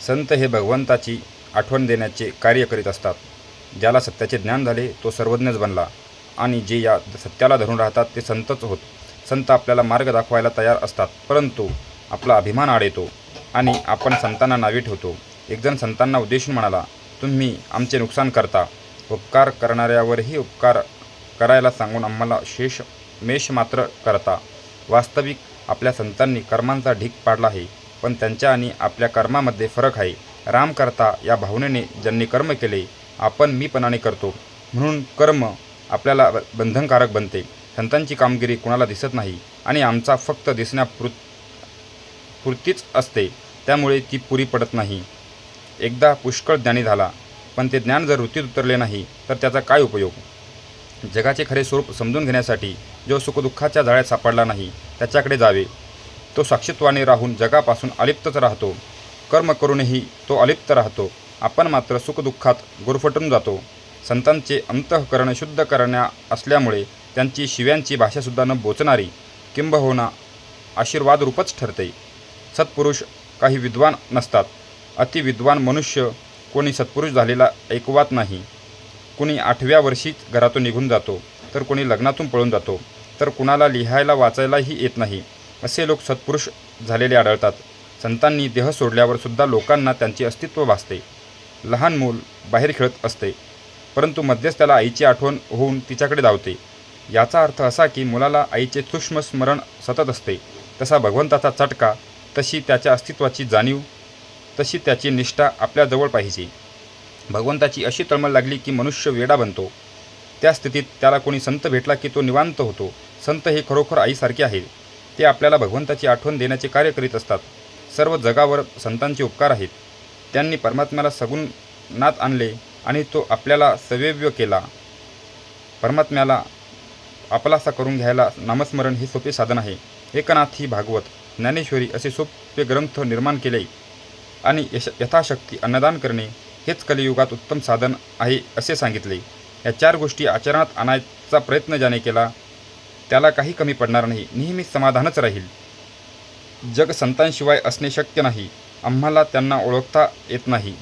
संत हे भगवंताची आठवण देण्याचे कार्य करीत असतात. ज्याला सत्याचे ज्ञान झाले तो सर्वज्ञच बनला आणि जे या सत्याला धरून राहतात ते संतच होत. संत आपल्याला मार्ग दाखवायला तयार असतात, परंतु आपला अभिमान आड येतो आणि आपण संतांना नावे ठेवतो. एकजण संतांना उद्देशून म्हणाला, तुम्ही आमचे नुकसान करता. उपकार करणाऱ्यावरही उपकार करायला सांगून आम्हाला मेष मात्र करता. वास्तविक आपल्या संतांनी कर्मांचा ढीग पाडला आहे, पण त्यांच्या आणि आपल्या कर्मामध्ये फरक आहे. राम करता या भावनेने ज्यांनी कर्म केले, आपण मीपणाने करतो म्हणून कर्म आपल्याला बंधनकारक बनते. संतांची कामगिरी कुणाला दिसत नाही आणि आमचा फक्त दिसण्यापुरतीच असते, त्यामुळे ती पुरी पडत नाही. एकदा पुष्कळ ज्ञानी झाला, पण ते ज्ञान जर वृत्तीत उतरले नाही तर त्याचा काय उपयोग. जगाचे खरे स्वरूप समजून घेण्यासाठी जो सुखदुःखाच्या जाळ्यात सापडला नाही त्याच्याकडे जावे. तो साक्षीत्वाने राहून जगापासून अलिप्तच राहतो. कर्म करूनही तो अलिप्त राहतो. आपण मात्र सुखदुःखात गुरफटून जातो. संतांचे अंतःकरण शुद्ध करण्या असल्यामुळे त्यांची शिव्यांची भाषासुद्धा न बोचणारी, किंबहुना आशीर्वादरूपच ठरते. सत्पुरुष काही विद्वान नसतात. अतिविद्वान मनुष्य कोणी सत्पुरुष झालेला ऐकवात नाही. कुणी 8व्या वर्षीच घरातून निघून जातो, तर कोणी लग्नातून पळून जातो, तर कुणाला लिहायला वाचायलाही येत नाही. असे लोक सत्पुरुष झालेले आढळतात. संतांनी देह सोडल्यावर सुद्धा लोकांना त्यांचे अस्तित्व भासते. लहान मूल बाहेर खेळत असते, परंतु मध्येच त्याला आईची आठवण होऊन तिच्याकडे धावते. याचा अर्थ असा की मुलाला आईचे सूक्ष्म स्मरण सतत असते. तसा भगवंताचा चटका, तशी त्याच्या अस्तित्वाची जाणीव, तशी त्याची निष्ठा आपल्याजवळ पाहिजे. भगवंताची अशी तळमळ लागली की मनुष्य वेडा बनतो. त्या स्थितीत त्याला कोणी संत भेटला की तो निवांत होतो. संत हे खरोखर आईसारखे आहेत. ते आपल्याला भगवंताची आठवण देण्याचे कार्य करीत असतात. सर्व जगावर संतांचे उपकार आहेत. त्यांनी परमात्म्याला सगुणात आणले आणि तो आपल्याला सवेव्य केला. परमात्म्याला आपलासा करून घ्यायला नामस्मरण हे सोपे साधन आहे. एकनाथी भागवत, ज्ञानेश्वरी असे सोपे ग्रंथ निर्माण केले आणि यथाशक्ती अन्नदान करणे हेच कलियुगात उत्तम साधन आहे असे सांगितले. या 4 गोष्टी आचरणात आणायचा प्रयत्न ज्याने केला त्याला काही कमी पडणार नाही. नेहमी समाधानच राहील. जग संतांशिवाय असणे शक्य नाही. आम्हाला त्यांना ओळखता येत नाही.